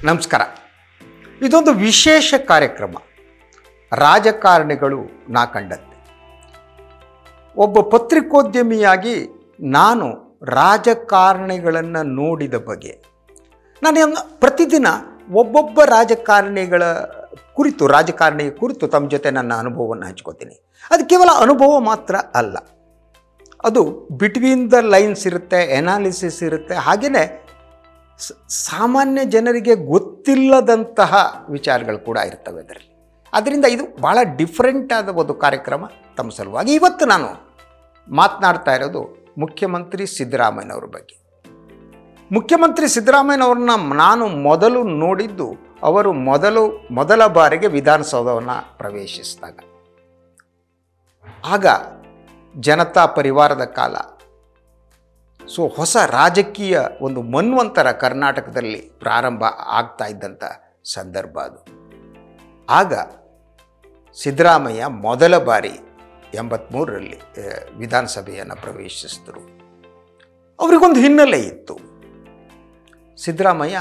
ನಮಸ್ಕಾರ. ಇದೊಂದು ವಿಶೇಷ ಕಾರ್ಯಕ್ರಮ. ರಾಜಕಾರಣಿಗಳು ನಾ ಕಂಡಂತೆ. ಒಬ್ಬ ಪತ್ರಿಕೋದ್ಯಮಿಯಾಗಿ ನಾನು ರಾಜಕಾರಣಿಗಳನ್ನು ನೋಡಿದ ಬಗೆ, ನಾನು ಪ್ರತಿದಿನ ಒಬ್ಬೊಬ್ಬ ರಾಜಕಾರಣಿಯ ಕುರಿತು ತಮ್ಮ ಜೊತೆ ನನ್ನ ಅನುಭವವನ್ನು ಹಂಚ್ಕೋತೀನಿ. ಅದು ಕೇವಲ ಅನುಭವ ಮಾತ್ರ ಅಲ್ಲ, ಅದು ಬಿಟ್ವೀನ್ ದ ಲೈನ್ಸ್ ಇರುತ್ತೆ, ಎನಾಲಿಸಿಸ್ ಇರುತ್ತೆ, ಹಾಗೆಯೇ ಸಾಮಾನ್ಯ ಜನರಿಗೆ ಗೊತ್ತಿಲ್ಲದಂತಹ ವಿಚಾರಗಳು ಕೂಡ ಇರ್ತವೆ ಅದರಲ್ಲಿ. ಅದರಿಂದ ಇದು ಭಾಳ ಡಿಫ್ರೆಂಟ್ ಆದ ಒಂದು ಕಾರ್ಯಕ್ರಮ ತಮ್ಮ ಸಲುವಾಗಿ. ಇವತ್ತು ನಾನು ಮಾತನಾಡ್ತಾ ಇರೋದು ಮುಖ್ಯಮಂತ್ರಿ ಸಿದ್ದರಾಮಯ್ಯನವ್ರ ಬಗ್ಗೆ. ಮುಖ್ಯಮಂತ್ರಿ ಸಿದ್ದರಾಮಯ್ಯನವ್ರನ್ನ ನಾನು ಮೊದಲು ನೋಡಿದ್ದು ಅವರು ಮೊದಲ ಬಾರಿಗೆ ವಿಧಾನಸೌಧವನ್ನು ಪ್ರವೇಶಿಸಿದಾಗ. ಆಗ ಜನತಾ ಪರಿವಾರದ ಕಾಲ. ಸೊ ಹೊಸ ರಾಜಕೀಯ ಒಂದು ಮನ್ವಂತರ ಕರ್ನಾಟಕದಲ್ಲಿ ಪ್ರಾರಂಭ ಆಗ್ತಾ ಇದ್ದಂಥ ಸಂದರ್ಭ ಅದು. ಆಗ ಸಿದ್ದರಾಮಯ್ಯ ಮೊದಲ ಬಾರಿ 83ರಲ್ಲಿ ವಿಧಾನಸಭೆಯನ್ನು ಪ್ರವೇಶಿಸಿದರು. ಅವರಿಗೊಂದು ಹಿನ್ನೆಲೆ ಇತ್ತು. ಸಿದ್ದರಾಮಯ್ಯ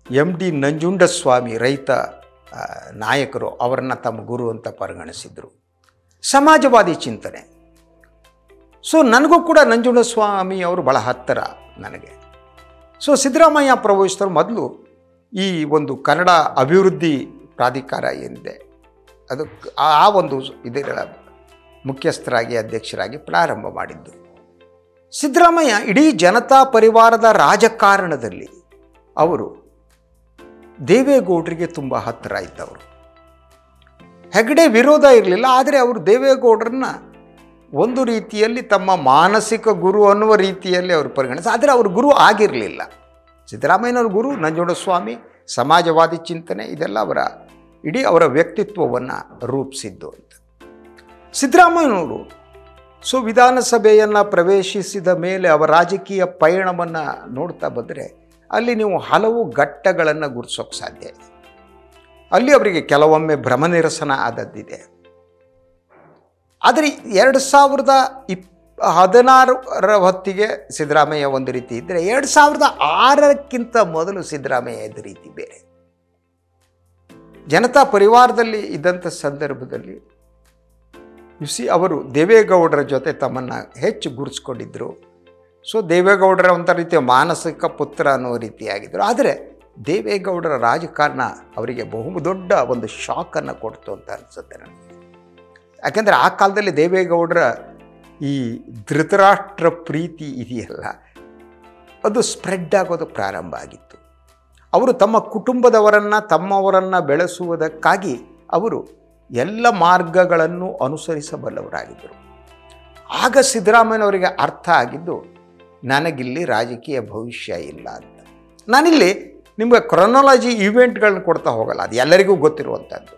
MD ನಂಜುಂಡಸ್ವಾಮಿ ರೈತ ನಾಯಕರು ಅವರನ್ನು ತಮ್ಮ ಗುರು ಅಂತ ಪರಿಗಣಿಸಿದರು. ಸಮಾಜವಾದಿ ಚಿಂತನೆ. ಸೊ ನನಗೂ ಕೂಡ ನಂಜುಂಡಸ್ವಾಮಿ ಅವರು ಭಾಳ ಹತ್ತಿರ ನನಗೆ. ಸೊ ಸಿದ್ದರಾಮಯ್ಯ ಪ್ರವೇಶಿಸಿದ್ರು. ಮೊದಲು ಈ ಒಂದು ಕನ್ನಡ ಅಭಿವೃದ್ಧಿ ಪ್ರಾಧಿಕಾರ ಏನಿದೆ ಅದು ಆ ಒಂದು ಇದರ ಮುಖ್ಯಸ್ಥರಾಗಿ ಅಧ್ಯಕ್ಷರಾಗಿ ಪ್ರಾರಂಭ ಮಾಡಿದ್ದು. ಸಿದ್ದರಾಮಯ್ಯ ಇಡೀ ಜನತಾ ಪರಿವಾರದ ರಾಜಕಾರಣದಲ್ಲಿ ಅವರು ದೇವೇಗೌಡರಿಗೆ ತುಂಬ ಹತ್ತಿರ ಇದ್ದವರು. ಹೆಗಡೆ ವಿರೋಧ ಇರಲಿಲ್ಲ, ಆದರೆ ಅವರು ದೇವೇಗೌಡರನ್ನ ಒಂದು ರೀತಿಯಲ್ಲಿ ತಮ್ಮ ಮಾನಸಿಕ ಗುರು ಅನ್ನುವ ರೀತಿಯಲ್ಲಿ ಅವರು ಪರಿಗಣಿಸಿ, ಆದರೆ ಅವರು ಗುರು ಆಗಿರಲಿಲ್ಲ. ಸಿದ್ದರಾಮಯ್ಯನವ್ರ ಗುರು ನಂಜುಂಡಸ್ವಾಮಿ, ಸಮಾಜವಾದಿ ಚಿಂತನೆ, ಇದೆಲ್ಲ ಇಡೀ ಅವರ ವ್ಯಕ್ತಿತ್ವವನ್ನು ರೂಪಿಸಿದ್ದು ಅಂತ. ಸಿದ್ದರಾಮಯ್ಯನವರು ವಿಧಾನಸಭೆಯನ್ನು ಪ್ರವೇಶಿಸಿದ ಮೇಲೆ ಅವರ ರಾಜಕೀಯ ಪಯಣವನ್ನು ನೋಡ್ತಾ ಬಂದರೆ ಅಲ್ಲಿ ನೀವು ಹಲವು ಘಟ್ಟಗಳನ್ನು ಗುರುತಿಸೋಕ್ಕೆ ಸಾಧ್ಯ ಇದೆ. ಅಲ್ಲಿ ಅವರಿಗೆ ಕೆಲವೊಮ್ಮೆ ಭ್ರಮನಿರಸನ ಆದದ್ದಿದೆ. ಆದರೆ 2016ರ ಹೊತ್ತಿಗೆ ಸಿದ್ದರಾಮಯ್ಯ ಒಂದು ರೀತಿ ಇದ್ದರೆ 2006ಕ್ಕಿಂತ ಮೊದಲು ಸಿದ್ದರಾಮಯ್ಯ ಇದ್ದ ರೀತಿ ಬೇರೆ. ಜನತಾ ಪರಿವಾರದಲ್ಲಿ ಇದ್ದಂಥ ಸಂದರ್ಭದಲ್ಲಿ ಅವರು ದೇವೇಗೌಡರ ಜೊತೆ ತಮ್ಮನ್ನು ಹೆಚ್ಚು ಗುರುತಿಸ್ಕೊಂಡಿದ್ದರು. ಸೊ ದೇವೇಗೌಡರ ಒಂದು ರೀತಿಯ ಮಾನಸಿಕ ಪುತ್ರ ಅನ್ನೋ ರೀತಿಯಾಗಿದ್ದರು. ಆದರೆ ದೇವೇಗೌಡರ ರಾಜಕಾರಣ ಅವರಿಗೆ ಬಹುದೊಡ್ಡ ಒಂದು ಶಾಕನ್ನು ಕೊಡ್ತು ಅಂತ ಅನಿಸುತ್ತೆ ನನಗೆ. ಯಾಕೆಂದರೆ ಆ ಕಾಲದಲ್ಲಿ ದೇವೇಗೌಡರ ಈ ಧೃತರಾಷ್ಟ್ರ ಪ್ರೀತಿ ಇದೆಯಲ್ಲ, ಅದು ಸ್ಪ್ರೆಡ್ ಆಗೋದು ಪ್ರಾರಂಭ ಆಗಿತ್ತು. ಅವರು ತಮ್ಮ ಕುಟುಂಬದವರನ್ನು ತಮ್ಮವರನ್ನು ಬೆಳೆಸುವುದಕ್ಕಾಗಿ ಅವರು ಎಲ್ಲ ಮಾರ್ಗಗಳನ್ನು ಅನುಸರಿಸಬಲ್ಲವರಾಗಿದ್ದರು. ಆಗ ಸಿದ್ದರಾಮಯ್ಯನವರಿಗೆ ಅರ್ಥ ಆಗಿದ್ದು, ನನಗಿಲ್ಲಿ ರಾಜಕೀಯ ಭವಿಷ್ಯ ಇಲ್ಲ ಅಂತ. ನಾನಿಲ್ಲಿ ನಿಮಗೆ ಕ್ರೊನಾಲಜಿ ಈವೆಂಟ್ಗಳನ್ನ ಕೊಡ್ತಾ ಹೋಗಲ್ಲ, ಅದು ಎಲ್ಲರಿಗೂ ಗೊತ್ತಿರುವಂಥದ್ದು,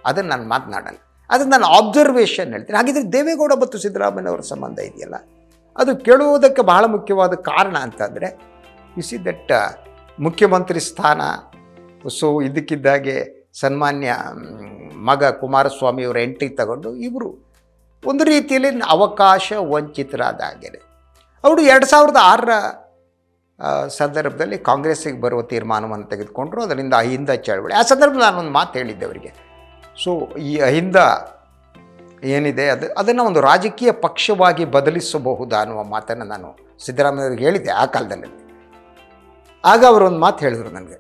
ಅದನ್ನು ನಾನು ಮಾತನಾಡಲ್ಲ, ಅದನ್ನು ನಾನು ಆಬ್ಸರ್ವೇಷನ್ ಹೇಳ್ತೀನಿ. ಹಾಗಿದ್ರೆ ದೇವೇಗೌಡ ಮತ್ತು ಸಿದ್ದರಾಮಯ್ಯನವರ ಸಂಬಂಧ ಇದೆಯಲ್ಲ, ಅದು ಕೇಳುವುದಕ್ಕೆ ಬಹಳ ಮುಖ್ಯವಾದ ಕಾರಣ ಅಂತಂದರೆ ದಟ್ ಮುಖ್ಯಮಂತ್ರಿ ಸ್ಥಾನ. ಸೊ ಇದಕ್ಕಿದ್ದಾಗೆ ಸನ್ಮಾನ್ಯ ಮಗ ಕುಮಾರಸ್ವಾಮಿಯವರ ಎಂಟ್ರಿ ತಗೊಂಡು ಇವರು ಒಂದು ರೀತಿಯಲ್ಲಿ ಅವಕಾಶ ವಂಚಿತರಾದ ಹಾಗೆ. ಅವರು 2006ರ ಸಂದರ್ಭದಲ್ಲಿ ಕಾಂಗ್ರೆಸ್ಸಿಗೆ ಬರುವ ತೀರ್ಮಾನವನ್ನು ತೆಗೆದುಕೊಂಡರು. ಅದರಿಂದ ಅಹಿಂದ ಚಳವಳಿ. ಆ ಸಂದರ್ಭದಲ್ಲಿ ನಾನೊಂದು ಮಾತು ಹೇಳಿದ್ದೆ ಅವರಿಗೆ. ಸೊ ಈ ಅಹಿಂದ ಏನಿದೆ ಅದನ್ನು ಒಂದು ರಾಜಕೀಯ ಪಕ್ಷವಾಗಿ ಬದಲಿಸಬಹುದಾ ಅನ್ನುವ ಮಾತನ್ನು ನಾನು ಸಿದ್ದರಾಮಯ್ಯವ್ರಿಗೆ ಹೇಳಿದ್ದೆ ಆ ಕಾಲದಲ್ಲಿ. ಆಗ ಅವರೊಂದು ಮಾತು ಹೇಳಿದರು ನನಗೆ,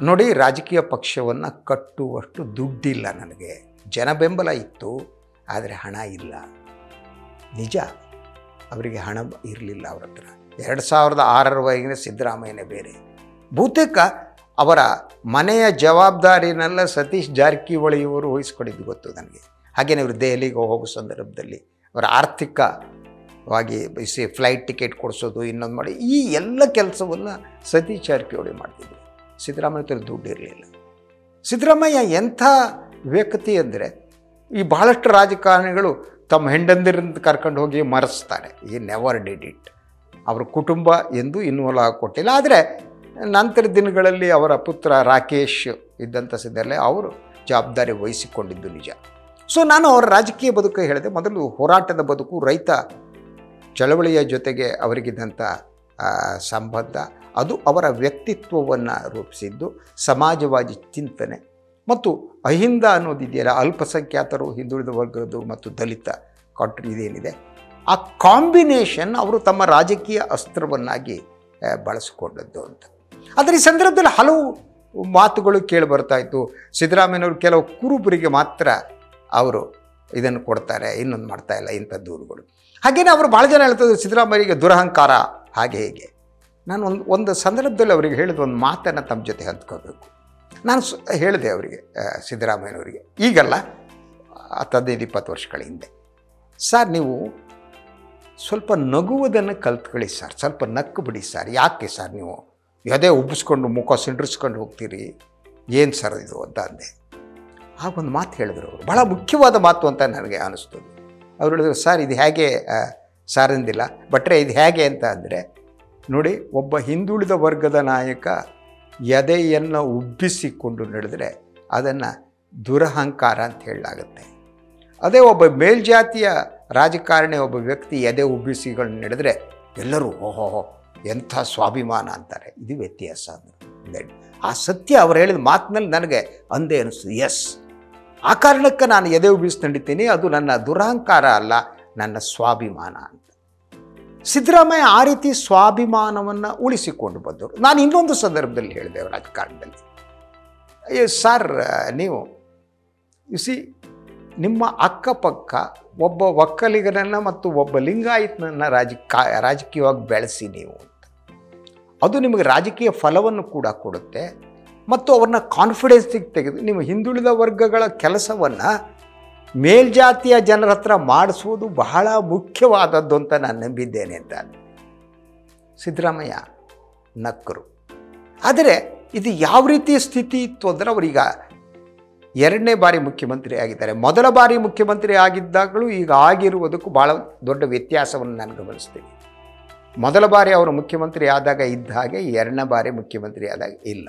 ನೋಡಿ, ರಾಜಕೀಯ ಪಕ್ಷವನ್ನು ಕಟ್ಟುವಷ್ಟು ದುಡ್ಡಿಲ್ಲ ನನಗೆ. ಜನ ಬೆಂಬಲ ಇತ್ತು, ಆದರೆ ಹಣ ಇಲ್ಲ. ನಿಜ, ಅವರಿಗೆ ಹಣ ಇರಲಿಲ್ಲ ಅವ್ರ ಹತ್ರ. 2006ರವರೆಗಿನ ಸಿದ್ದರಾಮಯ್ಯನೇ ಬೇರೆ. ಬಹುತೇಕ ಅವರ ಮನೆಯ ಜವಾಬ್ದಾರಿನೆಲ್ಲ ಸತೀಶ್ ಜಾರಕಿಹೊಳಿಯವರು ವಹಿಸ್ಕೊಂಡಿದ್ದು ಗೊತ್ತು ನನಗೆ. ಹಾಗೆಯೇ ಅವರು ದೆಹಲಿಗೆ ಹೋಗೋ ಸಂದರ್ಭದಲ್ಲಿ ಅವರ ಆರ್ಥಿಕವಾಗಿ ಫ್ಲೈಟ್ ಟಿಕೆಟ್ ಕೊಡಿಸೋದು, ಇನ್ನೊಂದು ಮಾಡಿ, ಈ ಎಲ್ಲ ಕೆಲಸವನ್ನು ಸತೀಶ್ ಜಾರಕಿಹೊಳಿ ಮಾಡ್ತಿದ್ರು. ಸಿದ್ದರಾಮಯ್ಯ ಹತ್ರ ದುಡ್ಡು ಇರಲಿಲ್ಲ. ಸಿದ್ದರಾಮಯ್ಯ ಎಂಥ ವ್ಯಕ್ತಿ ಅಂದರೆ, ಈ ಬಹಳಷ್ಟು ರಾಜಕಾರಣಿಗಳು ತಮ್ಮ ಹೆಂಡಂದಿರಿಂದ ಕರ್ಕೊಂಡು ಹೋಗಿ ಮರೆಸ್ತಾರೆ. ಈ ನೆವರ್ ಡಿಡ್ ಇಟ್. ಅವರ ಕುಟುಂಬ ಎಂದು ಇನ್ವಾಲ್ವ್ ಆಗಿಕೊಟ್ಟಿಲ್ಲ. ಆದರೆ ನಂತರ ದಿನಗಳಲ್ಲಿ ಅವರ ಪುತ್ರ ರಾಕೇಶ್ ಇದ್ದಂಥ ಸಿದ್ದರಲ್ಲೇ ಅವರು ಜವಾಬ್ದಾರಿ ವಹಿಸಿಕೊಂಡಿದ್ದು ನಿಜ. ಸೊ ನಾನು ಅವರ ರಾಜಕೀಯ ಬದುಕು ಹೇಳಿದೆ. ಮೊದಲು ಹೋರಾಟದ ಬದುಕು, ರೈತ ಚಳವಳಿಯ ಜೊತೆಗೆ ಅವರಿಗಿದ್ದಂಥ ಸಂಬಂಧ. ಅದು ಅವರ ವ್ಯಕ್ತಿತ್ವವನ್ನು ರೂಪಿಸಿದ್ದು. ಸಮಾಜವಾದಿ ಚಿಂತನೆ ಮತ್ತು ಅಹಿಂದ ಅನ್ನೋದಿದೆಯಲ್ಲ, ಅಲ್ಪಸಂಖ್ಯಾತರು, ಹಿಂದುಳಿದ ವರ್ಗದ್ದು ಮತ್ತು ದಲಿತ ಇದೇನಿದೆ, ಆ ಕಾಂಬಿನೇಷನ್ ಅವರು ತಮ್ಮ ರಾಜಕೀಯ ಅಸ್ತ್ರವನ್ನಾಗಿ ಬಳಸಿಕೊಂಡದ್ದು ಅಂತ. ಆದರೆ ಈ ಸಂದರ್ಭದಲ್ಲಿ ಹಲವು ಮಾತುಗಳು ಕೇಳಿ ಬರ್ತಾಯಿತ್ತು. ಸಿದ್ದರಾಮಯ್ಯನವರು ಕೆಲವು ಕುರುಬರಿಗೆ ಮಾತ್ರ ಅವರು ಇದನ್ನು ಕೊಡ್ತಾರೆ, ಇನ್ನೊಂದು ಮಾಡ್ತಾಯಿಲ್ಲ, ಇಂಥ ದೂರುಗಳು. ಹಾಗೆಯೇ ಅವರು ಭಾಳ ಜನ ಹೇಳ್ತಿದ್ರು ಸಿದ್ದರಾಮಯ್ಯರಿಗೆ ದುರಹಂಕಾರ ಹಾಗೆ ಹೀಗೆ. ನಾನು ಒಂದು ಸಂದರ್ಭದಲ್ಲಿ ಅವರಿಗೆ ಹೇಳಿದ ಒಂದು ಮಾತನ್ನು ತಮ್ಮ ಜೊತೆ ಹಂಚ್ಕೋಬೇಕು. ನಾನು ಹೇಳಿದೆ ಅವರಿಗೆ, ಸಿದ್ದರಾಮಯ್ಯನವರಿಗೆ, ಈಗಲ್ಲ 15-20 ವರ್ಷಗಳ ಹಿಂದೆ, ಸರ್ ನೀವು ಸ್ವಲ್ಪ ನಗುವುದನ್ನು ಕಲ್ತ್ಕೊಳ್ಳಿ ಸರ್, ಸ್ವಲ್ಪ ನಕ್ಕು ಬಿಡಿ ಸರ್, ಯಾಕೆ ಸರ್ ನೀವು ಯಾವುದೇ ಉಬ್ಬಿಸ್ಕೊಂಡು ಮುಖ ಸಿಂಡ್ರಿಸ್ಕೊಂಡು ಹೋಗ್ತೀರಿ, ಏನು ಸರ್ ಇದು ಅಂತ ಅಂದೆ. ಆಗೊಂದು ಮಾತು ಹೇಳಿದ್ರು ಅವರು, ಭಾಳ ಮುಖ್ಯವಾದ ಮಾತು ಅಂತ ನನಗೆ ಅನ್ನಿಸ್ತದೆ. ಅವ್ರು ಹೇಳಿದ್ರು, ಸರ್ ಇದು ಹೇಗೆ ಸರ್ ಅಂದಿಲ್ಲ, ಬಟ್ರೆ ಇದು ಹೇಗೆ ಅಂತ ಅಂದರೆ, ನೋಡಿ, ಒಬ್ಬ ಹಿಂದುಳಿದ ವರ್ಗದ ನಾಯಕ ಎದೆಯನ್ನು ಉಬ್ಬಿಸಿಕೊಂಡು ನಡೆದರೆ ಅದನ್ನು ದುರಹಂಕಾರ ಅಂತ ಹೇಳಲಾಗುತ್ತೆ. ಅದೇ ಒಬ್ಬ ಮೇಲ್ಜಾತಿಯ ರಾಜಕಾರಣಿ, ಒಬ್ಬ ವ್ಯಕ್ತಿ ಎದೆ ಉಬ್ಬಿಸಿಗಳು ನಡೆದರೆ ಎಲ್ಲರೂ ಓಹೋ ಎಂಥ ಸ್ವಾಭಿಮಾನ ಅಂತಾರೆ. ಇದು ವ್ಯತ್ಯಾಸ. ಆ ಸತ್ಯ ಅವ್ರು ಹೇಳಿದ ಮಾತಿನಲ್ಲಿ ನನಗೆ ಅಂದೇ ಅನಿಸ್ತು. ಎಸ್, ಆ ಕಾರಣಕ್ಕೆ ನಾನು ಎದೆ ಉಬ್ಬಿಸಿ ನಡೀತೀನಿ, ಅದು ನನ್ನ ದುರಹಂಕಾರ ಅಲ್ಲ, ನನ್ನ ಸ್ವಾಭಿಮಾನ ಅಂತ. ಸಿದ್ದರಾಮಯ್ಯ ಆ ರೀತಿ ಸ್ವಾಭಿಮಾನವನ್ನು ಉಳಿಸಿಕೊಂಡು ಬಂದವರು. ನಾನು ಇನ್ನೊಂದು ಸಂದರ್ಭದಲ್ಲಿ ಹೇಳಿದೆ ರಾಜಕಾರಣದಲ್ಲಿ, ಸರ್ ನೀವು ಸಿ ನಿಮ್ಮ ಅಕ್ಕಪಕ್ಕ ಒಬ್ಬ ಒಕ್ಕಲಿಗನನ್ನು ಮತ್ತು ಒಬ್ಬ ಲಿಂಗಾಯತನನ್ನು ರಾಜಕೀಯವಾಗಿ ಬೆಳೆಸಿ ನೀವು ಅಂತ. ಅದು ನಿಮಗೆ ರಾಜಕೀಯ ಫಲವನ್ನು ಕೂಡ ಕೊಡುತ್ತೆ ಮತ್ತು ಅವ್ರನ್ನ ಕಾನ್ಫಿಡೆನ್ಸಿಗೆ ತೆಗೆದು ನಿಮ್ಮ ಹಿಂದುಳಿದ ವರ್ಗಗಳ ಕೆಲಸವನ್ನು ಮೇಲ್ಜಾತಿಯ ಜನರ ಹತ್ರ ಮಾಡಿಸುವುದು ಬಹಳ ಮುಖ್ಯವಾದದ್ದು ಅಂತ ನಾನು ನಂಬಿದ್ದೇನೆ ಅಂತ ಸಿದ್ದರಾಮಯ್ಯ ನಕ್ಕರು. ಆದರೆ ಇದು ಯಾವ ರೀತಿಯ ಸ್ಥಿತಿ ಇತ್ತು ಅಂದರೆ, ಅವರೀಗ 2ನೇ ಬಾರಿ ಮುಖ್ಯಮಂತ್ರಿ ಆಗಿದ್ದಾರೆ. ಮೊದಲ ಬಾರಿ ಮುಖ್ಯಮಂತ್ರಿ ಆಗಿದ್ದಾಗಲೂ ಈಗ ಆಗಿರುವುದಕ್ಕೂ ಭಾಳ ದೊಡ್ಡ ವ್ಯತ್ಯಾಸವನ್ನು ನಾನು ಗಮನಿಸ್ತೀನಿ. ಮೊದಲ ಬಾರಿ ಅವರು ಮುಖ್ಯಮಂತ್ರಿ ಆದಾಗ ಇದ್ದ ಹಾಗೆ 2ನೇ ಬಾರಿ ಮುಖ್ಯಮಂತ್ರಿ ಆದಾಗ ಇಲ್ಲ.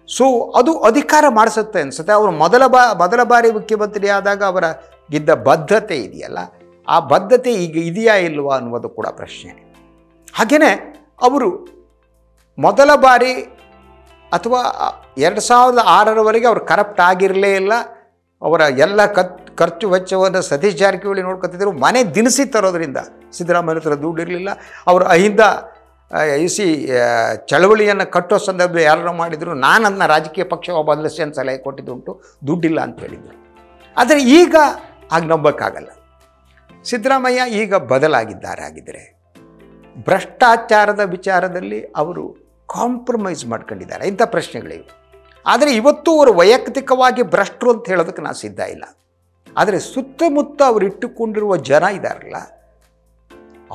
ಸೊ ಅದು ಅಧಿಕಾರ ಮಾಡಿಸುತ್ತೆ ಅನಿಸುತ್ತೆ. ಅವರು ಮೊದಲ ಬಾರಿ ಮುಖ್ಯಮಂತ್ರಿ ಆದಾಗ ಅವರ ಇದ್ದ ಬದ್ಧತೆ ಇದೆಯಲ್ಲ, ಆ ಬದ್ಧತೆ ಈಗ ಇದೆಯಾ ಇಲ್ವಾ ಅನ್ನೋದು ಕೂಡ ಪ್ರಶ್ನೆ. ಹಾಗೆಯೇ ಅವರು ಮೊದಲ ಬಾರಿ ಅಥವಾ 2006ರವರೆಗೆ ಅವರು ಕರಪ್ಟ್ ಆಗಿರಲೇ ಇಲ್ಲ. ಅವರ ಎಲ್ಲ ಖರ್ಚು ವೆಚ್ಚವನ್ನು ಸತೀಶ್ ಜಾರಕಿಹೊಳಿ ನೋಡ್ಕೊತಿದ್ರು. ಮನೆ ದಿನಸಿ ತರೋದ್ರಿಂದ ಸಿದ್ದರಾಮಯ್ಯ ಹತ್ರ ದುಡ್ಡು ಇರಲಿಲ್ಲ. ಅವರು ಅಹಿಂದ ಚಳವಳಿಯನ್ನು ಕಟ್ಟೋ ಸಂದರ್ಭದಲ್ಲಿ ಯಾರು ಮಾಡಿದರು, ನಾನು ಅದನ್ನ ರಾಜಕೀಯ ಪಕ್ಷ ಬದಲಿಸಿ ಅಂತ ಸಲಹೆ ಕೊಟ್ಟಿದ್ದುಂಟು, ದುಡ್ಡಿಲ್ಲ ಅಂತ ಹೇಳಿದರು. ಆದರೆ ಈಗ ಹಾಗೆ ನಂಬೋಕ್ಕಾಗಲ್ಲ. ಸಿದ್ದರಾಮಯ್ಯ ಈಗ ಬದಲಾಗಿದ್ದಾರೆ. ಆಗಿದ್ದರೆ ಭ್ರಷ್ಟಾಚಾರದ ವಿಚಾರದಲ್ಲಿ ಅವರು ಕಾಂಪ್ರಮೈಸ್ ಮಾಡ್ಕೊಂಡಿದ್ದಾರೆ, ಇಂಥ ಪ್ರಶ್ನೆಗಳಿವೆ. ಆದರೆ ಇವತ್ತು ಅವರು ವೈಯಕ್ತಿಕವಾಗಿ ಭ್ರಷ್ಟರು ಅಂತ ಹೇಳೋದಕ್ಕೆ ನಾನು ಸಿದ್ಧ ಇಲ್ಲ. ಆದರೆ ಸುತ್ತಮುತ್ತ ಅವರು ಇಟ್ಟುಕೊಂಡಿರುವ ಜನ ಇದ್ದಾರಲ್ಲ,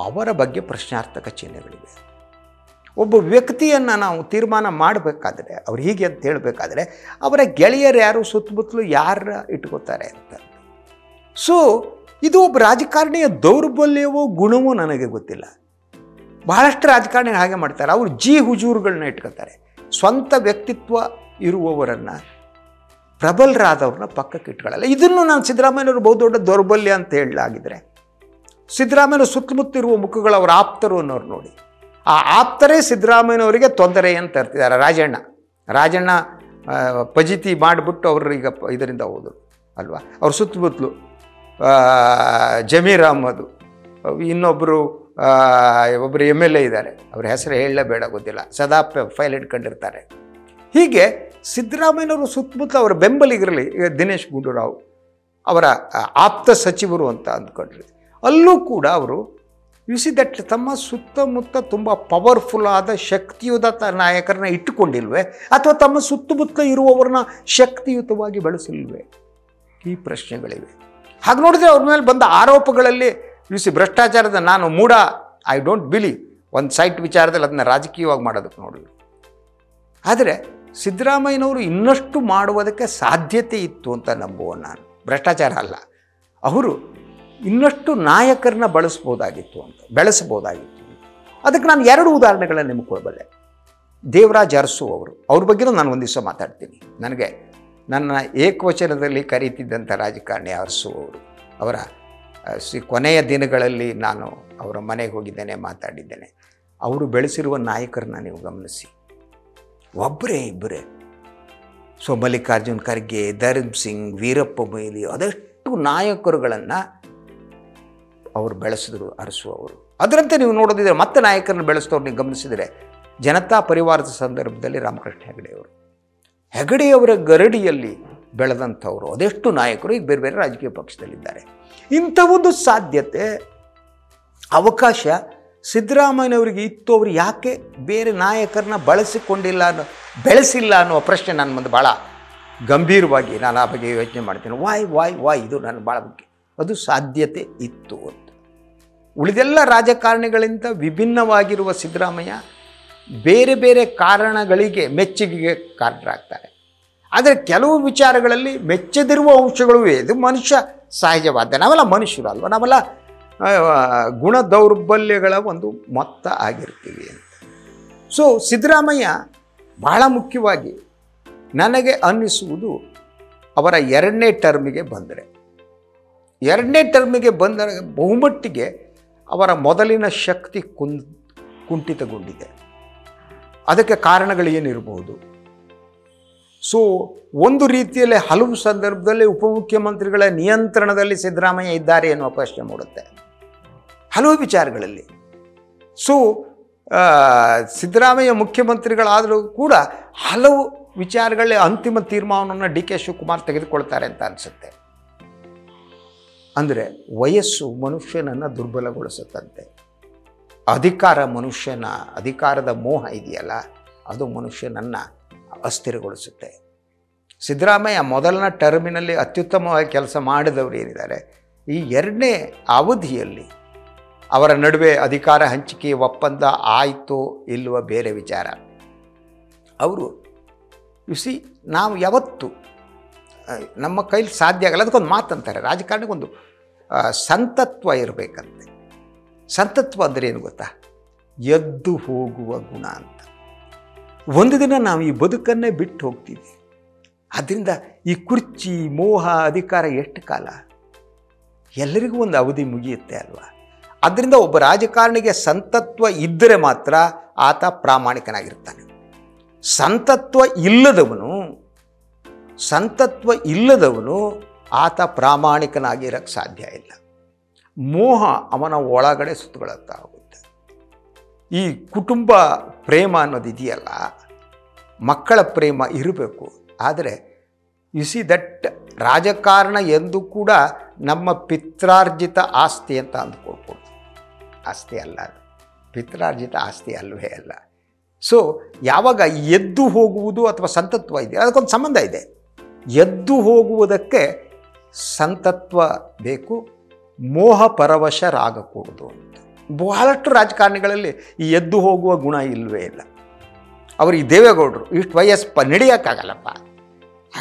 ಅವರ ಬಗ್ಗೆ ಪ್ರಶ್ನಾರ್ಥಕ ಚಿಹ್ನೆಗಳಿವೆ. ಒಬ್ಬ ವ್ಯಕ್ತಿಯನ್ನು ನಾವು ತೀರ್ಮಾನ ಮಾಡಬೇಕಾದ್ರೆ, ಅವ್ರು ಹೀಗೆ ಅಂತ ಹೇಳಬೇಕಾದ್ರೆ, ಅವರ ಗೆಳೆಯರು ಯಾರು, ಸುತ್ತಮುತ್ತಲು ಯಾರು ಇಟ್ಕೋತಾರೆ ಅಂತ. ಸೊ ಇದು ಒಬ್ಬ ರಾಜಕಾರಣಿಯ ದೌರ್ಬಲ್ಯವೋ ಗುಣವೋ ನನಗೆ ಗೊತ್ತಿಲ್ಲ. ಬಹಳಷ್ಟು ರಾಜಕಾರಣಿಗಳು ಹಾಗೆ ಮಾಡ್ತಾರೆ. ಅವರು ಹುಜೂರುಗಳನ್ನ ಇಟ್ಕೋತಾರೆ. ಸ್ವಂತ ವ್ಯಕ್ತಿತ್ವ ಇರುವವರನ್ನು, ಪ್ರಬಲರಾದವ್ರನ್ನ ಪಕ್ಕಕ್ಕೆ ಇಟ್ಕೊಳ್ಳಲ್ಲ. ಇದನ್ನು ನಾನು ಸಿದ್ದರಾಮಯ್ಯನವರು ಬಹುದೊಡ್ಡ ದೌರ್ಬಲ್ಯ ಅಂತ ಹೇಳಲಾಗಿದ್ದರೆ, ಸಿದ್ದರಾಮಯ್ಯನ ಸುತ್ತಮುತ್ತ ಇರುವ ಮುಖಗಳು ಅವರ ಆಪ್ತರು ಅನ್ನೋರು ನೋಡಿ, ಆ ಆಪ್ತರೇ ಸಿದ್ದರಾಮಯ್ಯನವರಿಗೆ ತೊಂದರೆ ಅಂತ ತರ್ತಿದ್ದಾರೆ. ರಾಜಣ್ಣ ಫಜೀತಿ ಮಾಡಿಬಿಟ್ಟು ಅವರು ಈಗ ಇದರಿಂದ ಹೋದರು ಅಲ್ವಾ. ಅವ್ರ ಸುತ್ತಮುತ್ತಲು ಜಮೀರ್ ಅಹ್ಮದ್, ಇನ್ನೊಬ್ಬರು MLA ಇದ್ದಾರೆ, ಅವ್ರ ಹೆಸರು ಹೇಳಲೇಬೇಡ, ಗೊತ್ತಿಲ್ಲ, ಸದಾ ಫೈಲ್ ಇಟ್ಕೊಂಡಿರ್ತಾರೆ. ಹೀಗೆ ಸಿದ್ದರಾಮಯ್ಯನವರು ಸುತ್ತಮುತ್ತ ಅವರ ಬೆಂಬಲಿಗರಲ್ಲಿ ದಿನೇಶ್ ಗುಂಡೂರಾವ್ ಅವರ ಆಪ್ತ ಸಚಿವರು ಅಂತ ಅಂದ್ಕೊಂಡ್ರಿ. ಅಲ್ಲೂ ಕೂಡ ಅವರು ದಟ್ ತಮ್ಮ ಸುತ್ತಮುತ್ತ ತುಂಬ ಪವರ್ಫುಲ್ ಆದ ಶಕ್ತಿಯುತ ನಾಯಕರನ್ನ ಇಟ್ಟುಕೊಂಡಿಲ್ವೇ, ಅಥವಾ ತಮ್ಮ ಸುತ್ತಮುತ್ತ ಇರುವವರನ್ನ ಶಕ್ತಿಯುತವಾಗಿ ಬೆಳೆಸಲ್ವೇ? ಈ ಪ್ರಶ್ನೆಗಳಿವೆ. ಹಾಗೆ ನೋಡಿದರೆ ಅವ್ರ ಮೇಲೆ ಬಂದ ಆರೋಪಗಳಲ್ಲಿ ಭ್ರಷ್ಟಾಚಾರದ, ನಾನು ಮೂಢ, ಐ ಡೋಂಟ್ ಬಿಲೀವ್ ಒಂದು ಸೈಟ್ ವಿಚಾರದಲ್ಲಿ ಅದನ್ನ ರಾಜಕೀಯವಾಗಿ ಮಾಡೋದಕ್ಕೆ ನೋಡಲಿ. ಆದರೆ ಸಿದ್ದರಾಮಯ್ಯನವರು ಇನ್ನಷ್ಟು ಮಾಡುವುದಕ್ಕೆ ಸಾಧ್ಯತೆ ಇತ್ತು ಅಂತ ನಂಬುವ ನಾನು. ಭ್ರಷ್ಟಾಚಾರ ಅಲ್ಲ, ಅವರು ಇನ್ನಷ್ಟು ನಾಯಕರನ್ನ ಬೆಳೆಸಬಹುದಾಗಿತ್ತು. ಅದಕ್ಕೆ ನಾನು 2 ಉದಾಹರಣೆಗಳನ್ನು ನಿಮಗೆ ಕೊಡಬಲ್ಲೆ. ದೇವರಾಜ್ ಅರಸು ಅವ್ರ ಬಗ್ಗೆನೂ ನಾನು ಒಂದು ದಿವಸ ಮಾತಾಡ್ತೀನಿ. ನನಗೆ ನನ್ನ ಏಕವಚನದಲ್ಲಿ ಕರೀತಿದ್ದಂಥ ರಾಜಕಾರಣಿ ಅರಸು ಅವರ ಕೊನೆಯ ದಿನಗಳಲ್ಲಿ ನಾನು ಅವರ ಮನೆಗೆ ಹೋಗಿದ್ದೇನೆ, ಮಾತಾಡಿದ್ದೇನೆ. ಅವರು ಬೆಳೆಸಿರುವ ನಾಯಕರನ್ನ ನೀವು ಗಮನಿಸಿ. ಒಬ್ಬರೇ ಇಬ್ಬರೇ. ಸೊ ಮಲ್ಲಿಕಾರ್ಜುನ್ ಖರ್ಗೆ, ಧರ್ಮ್ ಸಿಂಗ್, ವೀರಪ್ಪ ಮೊಯ್ಲಿ, ಅದೆಷ್ಟು ನಾಯಕರುಗಳನ್ನು ಅವರು ಬೆಳೆಸಿದ್ರು ಅರಸು ಅವರು. ಅದರಂತೆ ನೀವು ನೋಡೋದಿದ್ರೆ ಮತ್ತೆ ನಾಯಕರನ್ನು ಬೆಳೆಸಿದವ್ರು ನೀವು ಗಮನಿಸಿದರೆ ಜನತಾ ಪರಿವಾರದ ಸಂದರ್ಭದಲ್ಲಿ ರಾಮಕೃಷ್ಣ ಹೆಗಡೆಯವರು, ಹೆಗಡೆಯವರ ಗರಡಿಯಲ್ಲಿ ಬೆಳೆದಂಥವರು ಅದೆಷ್ಟು ನಾಯಕರು ಈಗ ಬೇರೆ ಬೇರೆ ರಾಜಕೀಯ ಪಕ್ಷದಲ್ಲಿದ್ದಾರೆ. ಇಂಥ ಒಂದು ಸಾಧ್ಯತೆ, ಅವಕಾಶ ಸಿದ್ದರಾಮಯ್ಯನವರಿಗೆ ಇತ್ತು. ಅವರು ಯಾಕೆ ಬೇರೆ ನಾಯಕರನ್ನ ಬೆಳೆಸಿಲ್ಲ ಅನ್ನೋ ಪ್ರಶ್ನೆ ನನ್ನ ಮುಂದೆ ಭಾಳ ಗಂಭೀರವಾಗಿ ನಾನು ಆ ಬಗ್ಗೆ ಯೋಚನೆ ಮಾಡ್ತೀನಿ. ವಾಯ್ ಇದು ನನ್ನ ಭಾಳ ಬಗ್ಗೆ ಅದು ಸಾಧ್ಯತೆ ಇತ್ತು ಅಂತ. ಉಳಿದೆಲ್ಲ ರಾಜಕಾರಣಿಗಳಿಂದ ವಿಭಿನ್ನವಾಗಿರುವ ಸಿದ್ದರಾಮಯ್ಯ ಬೇರೆ ಬೇರೆ ಕಾರಣಗಳಿಗೆ ಮೆಚ್ಚುಗೆಗೆ ಕಾರಣರಾಗ್ತಾರೆ. ಆದರೆ ಕೆಲವು ವಿಚಾರಗಳಲ್ಲಿ ಮೆಚ್ಚದಿರುವ ಅಂಶಗಳು ಇದು ಮನುಷ್ಯ ಸಹಜವಾದ. ನಾವೆಲ್ಲ ಮನುಷ್ಯರು ಅಲ್ವ, ನಾವೆಲ್ಲ ಗುಣ ದೌರ್ಬಲ್ಯಗಳ ಒಂದು ಮೊತ್ತ ಆಗಿರ್ತೀವಿ ಅಂತ. ಸೊ ಸಿದ್ದರಾಮಯ್ಯ ಬಹಳ ಮುಖ್ಯವಾಗಿ ನನಗೆ ಅನ್ನಿಸುವುದು ಅವರ 2ನೇ ಟರ್ಮಿಗೆ ಬಂದರೆ, 2ನೇ ಟರ್ಮಿಗೆ ಬಂದರೆ ಬಹುಮಟ್ಟಿಗೆ ಅವರ ಮೊದಲಿನ ಶಕ್ತಿ ಕುಂಠಿತಗೊಂಡಿದೆ. ಅದಕ್ಕೆ ಕಾರಣಗಳು ಏನಿರಬಹುದು? ಸೊ ಒಂದು ರೀತಿಯಲ್ಲಿ ಹಲವು ಸಂದರ್ಭದಲ್ಲಿ ಉಪಮುಖ್ಯಮಂತ್ರಿಗಳ ನಿಯಂತ್ರಣದಲ್ಲಿ ಸಿದ್ದರಾಮಯ್ಯ ಇದ್ದಾರೆ ಎನ್ನುವ ಪ್ರಶ್ನೆ ಮೂಡುತ್ತೆ ಹಲವು ವಿಚಾರಗಳಲ್ಲಿ. ಸೊ ಸಿದ್ದರಾಮಯ್ಯ ಮುಖ್ಯಮಂತ್ರಿಗಳಾದರೂ ಕೂಡ ಹಲವು ವಿಚಾರಗಳಲ್ಲಿ ಅಂತಿಮ ತೀರ್ಮಾನವನ್ನು ಡಿ ಕೆ ಶಿವಕುಮಾರ್ ತೆಗೆದುಕೊಳ್ತಾರೆ ಅಂತ ಅನಿಸುತ್ತೆ. ಅಂದರೆ ವಯಸ್ಸು ಮನುಷ್ಯನನ್ನು ದುರ್ಬಲಗೊಳಿಸುತ್ತಂತೆ. ಅಧಿಕಾರದ ಮೋಹ ಇದೆಯಲ್ಲ, ಅದು ಮನುಷ್ಯನನ್ನು ಅಸ್ಥಿರಗೊಳಿಸುತ್ತೆ. ಸಿದ್ದರಾಮಯ್ಯ ಮೊದಲನ ಟರ್ಮಿನಲ್ಲಿ ಅತ್ಯುತ್ತಮವಾಗಿ ಕೆಲಸ ಮಾಡಿದವರು ಏನಿದ್ದಾರೆ, ಈ 2ನೇ ಅವಧಿಯಲ್ಲಿ ಅವರ ನಡುವೆ ಅಧಿಕಾರ ಹಂಚಿಕೆ ಒಪ್ಪಂದ ಆಯಿತೋ ಇಲ್ಲವ ಬೇರೆ ವಿಚಾರ. ಅವರು ನಾವು ಯಾವತ್ತು ನಮ್ಮ ಕೈಲಿ ಸಾಧ್ಯ ಆಗಲ್ಲ. ಅದಕ್ಕೊಂದು ಮಾತಂತಾರೆ, ರಾಜಕಾರಣಿಗೊಂದು ಸಂತತ್ವ ಇರಬೇಕಂತೆ. ಸಂತತ್ವ ಅಂದರೆ ಏನು ಗೊತ್ತಾ? ಎದ್ದು ಹೋಗುವ ಗುಣ ಅಂತ. ಒಂದು ದಿನ ನಾವು ಈ ಬದುಕನ್ನೇ ಬಿಟ್ಟು ಹೋಗ್ತೀವಿ. ಆದ್ದರಿಂದ ಈ ಕುರ್ಚಿ, ಮೋಹ, ಅಧಿಕಾರ ಎಷ್ಟು ಕಾಲ? ಎಲ್ಲರಿಗೂ ಒಂದು ಅವಧಿ ಮುಗಿಯುತ್ತೆ ಅಲ್ವಾ? ಆದ್ದರಿಂದ ಒಬ್ಬ ರಾಜಕಾರಣಿಗೆ ಸಂತತ್ವ ಇದ್ದರೆ ಮಾತ್ರ ಆತ ಪ್ರಾಮಾಣಿಕನಾಗಿರ್ತಾನೆ. ಸಂತತ್ವ ಇಲ್ಲದವನು ಆತ ಪ್ರಾಮಾಣಿಕನಾಗಿರೋಕ್ಕೆ ಸಾಧ್ಯ ಇಲ್ಲ. ಮೋಹ ಅವನ ಒಳಗಡೆ ಸುತ್ತುಕೊಳ್ಳುತ್ತಾ ಹೋಗುತ್ತೆ. ಈ ಕುಟುಂಬ ಪ್ರೇಮ ಅನ್ನೋದು ಇದೆಯಲ್ಲ, ಮಕ್ಕಳ ಪ್ರೇಮ ಇರಬೇಕು. ಆದರೆ ದಟ್ ರಾಜಕಾರಣ ಎಂದು ಕೂಡ ನಮ್ಮ ಪಿತ್ರಾರ್ಜಿತ ಆಸ್ತಿ ಅಂತ ಅಂದ್ಕೊಳ್ಬೋದು. ಆಸ್ತಿ ಅಲ್ಲ ಅದು, ಪಿತ್ರಾರ್ಜಿತ ಆಸ್ತಿ ಅಲ್ಲವೇ ಅಲ್ಲ. ಸೊ ಯಾವಾಗ ಎದ್ದು ಹೋಗುವುದು ಅಥವಾ ಸಂತತ್ವ ಇದೆ, ಅದಕ್ಕೊಂದು ಸಂಬಂಧ ಇದೆ. ಎದ್ದು ಹೋಗುವುದಕ್ಕೆ ಸಂತತ್ವ ಬೇಕು, ಮೋಹ ಪರವಶರಾಗಕೂಡದು ಅಂತ. ಬಹಳಷ್ಟು ರಾಜಕಾರಣಿಗಳಲ್ಲಿ ಈ ಎದ್ದು ಹೋಗುವ ಗುಣ ಇಲ್ಲವೇ ಇಲ್ಲ. ಅವ್ರಿಗೆ ದೇವೇಗೌಡರು ಇಷ್ಟು ವಯಸ್ಸು ನಡೆಯೋಕ್ಕಾಗಲ್ಲಪ್ಪ,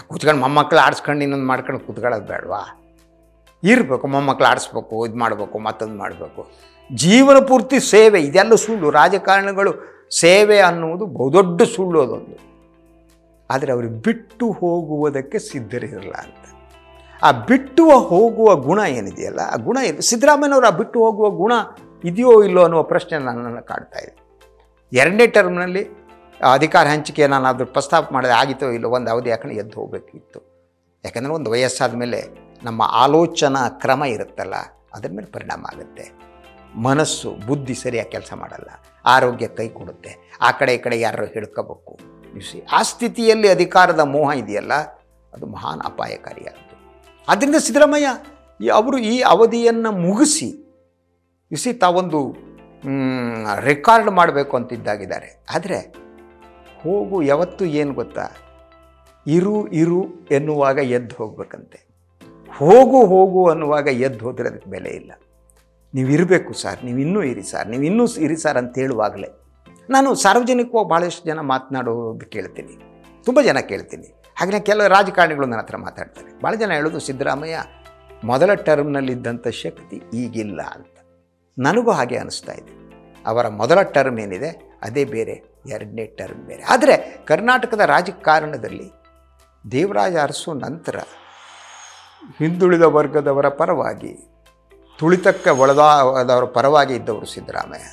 ಕೂತ್ಕೊಂಡು ಮೊಮ್ಮಕ್ಕಳು ಆಡಿಸ್ಕೊಂಡು ಇನ್ನೊಂದು ಮಾಡ್ಕೊಂಡು ಕೂತ್ಕೊಳ್ಳೋದು ಬೇಡವಾ? ಇರಬೇಕು, ಮೊಮ್ಮಕ್ಕಳು ಆಡಿಸ್ಬೇಕು, ಇದು ಮಾಡಬೇಕು, ಮತ್ತೊಂದು ಮಾಡಬೇಕು. ಜೀವನ ಪೂರ್ತಿ ಸೇವೆ, ಇದೆಲ್ಲ ಸುಳ್ಳು. ರಾಜಕಾರಣಿಗಳು ಸೇವೆ ಅನ್ನುವುದು ಬಹುದೊಡ್ಡ ಸುಳ್ಳು ಅದೊಂದು. ಆದರೆ ಅವ್ರಿಗೆ ಬಿಟ್ಟು ಹೋಗುವುದಕ್ಕೆ ಸಿದ್ಧರಿರಲ್ಲ ಅಂತ. ಆ ಬಿಟ್ಟು ಹೋಗುವ ಗುಣ ಏನಿದೆಯಲ್ಲ, ಆ ಗುಣ ಏನು? ಸಿದ್ದರಾಮಯ್ಯನವರು ಆ ಬಿಟ್ಟು ಹೋಗುವ ಗುಣ ಇದೆಯೋ ಇಲ್ಲೋ ಅನ್ನುವ ಪ್ರಶ್ನೆ ನನ್ನನ್ನು ಕಾಡ್ತಾ ಇದೆ. 2ನೇ ಟರ್ಮ್ನಲ್ಲಿ ಅಧಿಕಾರ ಹಂಚಿಕೆ ನಾನು ಪ್ರಸ್ತಾಪ ಮಾಡಿದೆ, ಆಗಿತ್ತೋ ಇಲ್ಲೋ, ಒಂದು ಅವಧಿ ಯಾಕಂದ್ರೆ ಎದ್ದು ಹೋಗಬೇಕಿತ್ತು. ಯಾಕಂದರೆ ಒಂದು ವಯಸ್ಸಾದ ಮೇಲೆ ನಮ್ಮ ಆಲೋಚನಾ ಕ್ರಮ ಇರುತ್ತಲ್ಲ, ಅದ್ರ ಮೇಲೆ ಪರಿಣಾಮ ಆಗುತ್ತೆ. ಮನಸ್ಸು, ಬುದ್ಧಿ ಸರಿಯಾಗಿ ಕೆಲಸ ಮಾಡಲ್ಲ, ಆರೋಗ್ಯ ಕೈ ಕೊಡುತ್ತೆ. ಆ ಕಡೆ ಈ ಕಡೆ ಯಾರು ಹಿಡ್ಕೋಬೇಕು. ಆ ಸ್ಥಿತಿಯಲ್ಲಿ ಅಧಿಕಾರದ ಮೋಹ ಇದೆಯಲ್ಲ, ಅದು ಮಹಾನ್ ಅಪಾಯಕಾರಿಯಾದ್ದು. ಆದ್ದರಿಂದ ಸಿದ್ದರಾಮಯ್ಯ ಅವರು ಈ ಅವಧಿಯನ್ನು ಮುಗಿಸಿ ತಾವೊಂದು ರೆಕಾರ್ಡ್ ಮಾಡಬೇಕು ಅಂತಿದ್ದಾಗಿದ್ದಾರೆ. ಆದರೆ ಹೋಗು ಯಾವತ್ತೂ ಏನು ಗೊತ್ತಾ, ಇರು ಎನ್ನುವಾಗ ಎದ್ದು ಹೋಗ್ಬೇಕಂತೆ. ಹೋಗು ಅನ್ನುವಾಗ ಎದ್ದು ಹೋದರೆ ಅದಕ್ಕೆ ಬೆಲೆ ಇಲ್ಲ. ನೀವು ಇರಬೇಕು ಸರ್, ನೀವು ಇನ್ನೂ ಇರಿ ಸರ್, ನೀವು ಇನ್ನೂ ಇರಿ ಸರ್ ಅಂತ ಹೇಳುವಾಗಲೇ. ನಾನು ಸಾರ್ವಜನಿಕವಾಗಿ ಭಾಳಷ್ಟು ಜನ ಮಾತನಾಡೋದು ಕೇಳ್ತೀನಿ, ತುಂಬ ಜನ ಕೇಳ್ತೀನಿ. ಹಾಗೆ ಕೆಲವು ರಾಜಕಾರಣಿಗಳು ನನ್ನ ಹತ್ರ ಮಾತಾಡ್ತಾರೆ. ಭಾಳ ಜನ ಹೇಳೋದು ಸಿದ್ದರಾಮಯ್ಯ ಮೊದಲ ಟರ್ಮ್ನಲ್ಲಿದ್ದಂಥ ಶಕ್ತಿ ಈಗಿಲ್ಲ ಅಂತ. ನನಗೂ ಹಾಗೆ ಅನಿಸ್ತಾ ಇದೆ. ಅವರ ಮೊದಲ ಟರ್ಮ್ ಏನಿದೆ ಅದೇ ಬೇರೆ, 2ನೇ ಟರ್ಮ್ ಬೇರೆ. ಆದರೆ ಕರ್ನಾಟಕದ ರಾಜಕಾರಣದಲ್ಲಿ ದೇವರಾಜ ಅರಸು ನಂತರ ಹಿಂದುಳಿದ ವರ್ಗದವರ ಪರವಾಗಿ, ತುಳಿತಕ್ಕೆ ಒಳಗಾದವರ ಪರವಾಗಿ ಇದ್ದವರು ಸಿದ್ದರಾಮಯ್ಯ.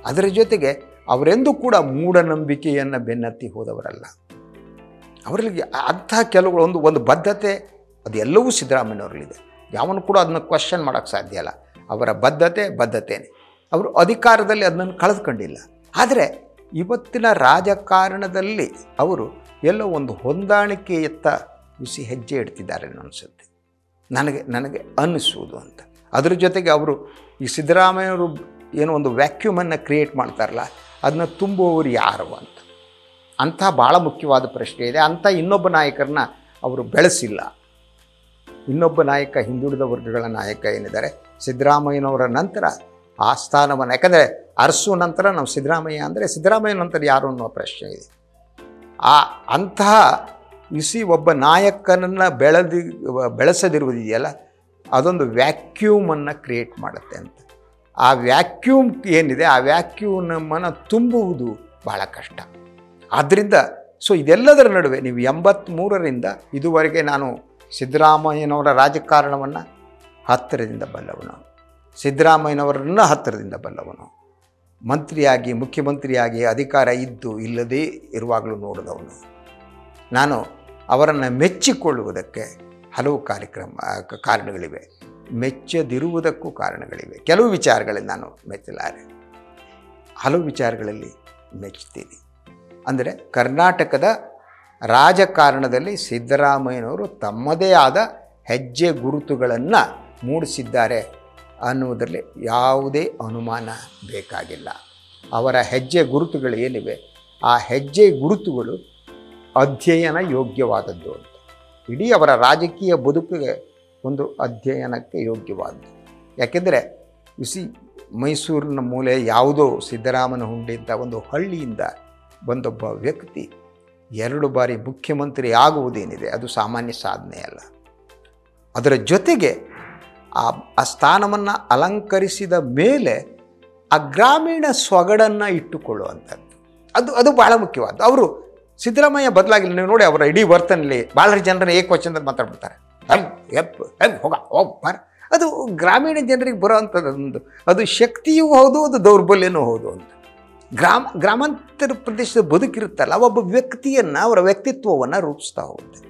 ಅದರ ಜೊತೆಗೆ ಅವರೆಂದೂ ಕೂಡ ಮೂಢನಂಬಿಕೆಯನ್ನು ಬೆನ್ನತ್ತಿ ಹೋದವರಲ್ಲ. ಅವರಿಗೆ ಅಂತಹ ಕೆಲವು ಒಂದು ಬದ್ಧತೆ ಅದು ಎಲ್ಲವೂ ಸಿದ್ದರಾಮಯ್ಯನವರಲ್ಲಿದೆ. ಯಾವನು ಕೂಡ ಅದನ್ನ ಕ್ವಶನ್ ಮಾಡೋಕ್ಕೆ ಸಾಧ್ಯ ಇಲ್ಲ. ಅವರ ಬದ್ಧತೆನೇ. ಅವರು ಅಧಿಕಾರದಲ್ಲಿ ಅದನ್ನು ಕಳೆದುಕೊಂಡಿಲ್ಲ. ಆದರೆ ಇವತ್ತಿನ ರಾಜಕಾರಣದಲ್ಲಿ ಅವರು ಎಲ್ಲೋ ಒಂದು ಹೊಂದಾಣಿಕೆಯತ್ತ ಹೆಜ್ಜೆ ಇಡ್ತಿದ್ದಾರೆ ಅನಿಸುತ್ತೆ, ನನಗೆ ಅನ್ನಿಸುವುದು ಅಂತ. ಅದ್ರ ಜೊತೆಗೆ ಅವರು ಈ ಸಿದ್ದರಾಮಯ್ಯವರು ಏನೋ ಒಂದು ವ್ಯಾಕ್ಯೂಮನ್ನು ಕ್ರಿಯೇಟ್ ಮಾಡ್ತಾರಲ್ಲ, ಅದನ್ನ ತುಂಬುವವರು ಯಾರು ಅಂಥ ಭಾಳ ಮುಖ್ಯವಾದ ಪ್ರಶ್ನೆ ಇದೆ. ಅಂಥ ಇನ್ನೊಬ್ಬ ನಾಯಕರನ್ನ ಅವರು ಬೆಳೆಸಿಲ್ಲ. ಇನ್ನೊಬ್ಬ ನಾಯಕ, ಹಿಂದುಳಿದ ವರ್ಗಗಳ ನಾಯಕ ಏನಿದ್ದಾರೆ ಸಿದ್ದರಾಮಯ್ಯನವರ ನಂತರ ಆ ಸ್ಥಾನವನ್ನು, ಯಾಕಂದರೆ ಅರಸು ನಂತರ ನಾವು ಸಿದ್ದರಾಮಯ್ಯ ಅಂದರೆ ಸಿದ್ದರಾಮಯ್ಯ ನಂತರ ಯಾರು ಅನ್ನೋ ಪ್ರಶ್ನೆ ಇದೆ. ಅಂತಹ ಒಬ್ಬ ನಾಯಕನನ್ನು ಬೆಳೆಸದಿರುವುದಿದೆಯಲ್ಲ, ಅದೊಂದು ವ್ಯಾಕ್ಯೂಮನ್ನು ಕ್ರಿಯೇಟ್ ಮಾಡುತ್ತೆ ಅಂತ. ಆ ವ್ಯಾಕ್ಯೂಮ್ ಏನಿದೆ, ಆ ವ್ಯಾಕ್ಯೂಮನ್ನು ತುಂಬುವುದು ಭಾಳ ಕಷ್ಟ. ಆದ್ದರಿಂದ ಇದೆಲ್ಲದರ ನಡುವೆ ನೀವು 83ರಿಂದ ಇದುವರೆಗೆ ನಾನು ಸಿದ್ದರಾಮಯ್ಯನವರ ರಾಜಕಾರಣವನ್ನು ಹತ್ತಿರದಿಂದ ಬಲ್ಲವನು, ಸಿದ್ದರಾಮಯ್ಯನವರನ್ನು ಹತ್ತಿರದಿಂದ ಬಲ್ಲವನು, ಮಂತ್ರಿಯಾಗಿ ಮುಖ್ಯಮಂತ್ರಿಯಾಗಿ ಅಧಿಕಾರ ಇದ್ದು ಇಲ್ಲದೇ ಇರುವಾಗಲೂ ನೋಡಿದವನು. ನಾನು ಅವರನ್ನು ಮೆಚ್ಚಿಕೊಳ್ಳುವುದಕ್ಕೆ ಹಲವು ಕಾರಣಗಳಿವೆ, ಮೆಚ್ಚದಿರುವುದಕ್ಕೂ ಕಾರಣಗಳಿವೆ. ಕೆಲವು ವಿಚಾರಗಳಲ್ಲಿ ನಾನು ಮೆಚ್ಚಲಾರೆ, ಹಲವು ವಿಚಾರಗಳಲ್ಲಿ ಮೆಚ್ಚುತ್ತೀನಿ. ಅಂದರೆ ಕರ್ನಾಟಕದ ರಾಜಕಾರಣದಲ್ಲಿ ಸಿದ್ದರಾಮಯ್ಯನವರು ತಮ್ಮದೇ ಆದ ಹೆಜ್ಜೆ ಗುರುತುಗಳನ್ನು ಮೂಡಿಸಿದ್ದಾರೆ ಅನ್ನುವುದರಲ್ಲಿ ಯಾವುದೇ ಅನುಮಾನ ಬೇಕಾಗಿಲ್ಲ. ಅವರ ಹೆಜ್ಜೆ ಗುರುತುಗಳು ಏನಿವೆ, ಆ ಹೆಜ್ಜೆ ಗುರುತುಗಳು ಅಧ್ಯಯನ ಯೋಗ್ಯವಾದದ್ದು ಅಂತ. ಇಡೀ ಅವರ ರಾಜಕೀಯ ಬದುಕಿಗೆ ಒಂದು ಅಧ್ಯಯನಕ್ಕೆ ಯೋಗ್ಯವಾದದ್ದು. ಯಾಕೆಂದರೆ ಮೈಸೂರಿನ ಮೂಲೆ ಯಾವುದೋ ಸಿದ್ದರಾಮನ ಹುಂಡಿಂಥ ಒಂದು ಹಳ್ಳಿಯಿಂದ ಬಂದೊಬ್ಬ ವ್ಯಕ್ತಿ 2 ಬಾರಿ ಮುಖ್ಯಮಂತ್ರಿ ಆಗುವುದೇನಿದೆ ಅದು ಸಾಮಾನ್ಯ ಸಾಧನೆ ಅಲ್ಲ. ಅದರ ಜೊತೆಗೆ ಆ ಸ್ಥಾನವನ್ನು ಅಲಂಕರಿಸಿದ ಮೇಲೆ ಆ ಗ್ರಾಮೀಣ ಸೊಗಡನ್ನು ಇಟ್ಟುಕೊಳ್ಳುವಂಥದ್ದು ಅದು ಭಾಳ ಮುಖ್ಯವಾದ್ದು. ಅವರು ಸಿದ್ದರಾಮಯ್ಯ ಬದಲಾಗಿಲ್ಲ. ನೀವು ನೋಡಿ ಅವರ ಇಡೀ ವರ್ತನಲ್ಲಿ ಭಾಳ ಜನರನ್ನ ಏಕವಚನದಲ್ಲಿ ಮಾತಾಡ್ಬಿಡ್ತಾರೆ, ಹೋಗ. ಅದು ಗ್ರಾಮೀಣ ಜನರಿಗೆ ಬರೋವಂಥದ್ದು. ಅದು ಶಕ್ತಿಯೂ ಹೌದು, ಅದು ದೌರ್ಬಲ್ಯನೂ ಹೌದು ಅಂತ. ಗ್ರಾಮಾಂತರ ಪ್ರದೇಶದ ಬದುಕಿರುತ್ತಲ್ಲ, ಒಬ್ಬ ವ್ಯಕ್ತಿಯನ್ನು, ಅವರ ವ್ಯಕ್ತಿತ್ವವನ್ನು ರೂಪಿಸ್ತಾ ಹೋಗುತ್ತೆ.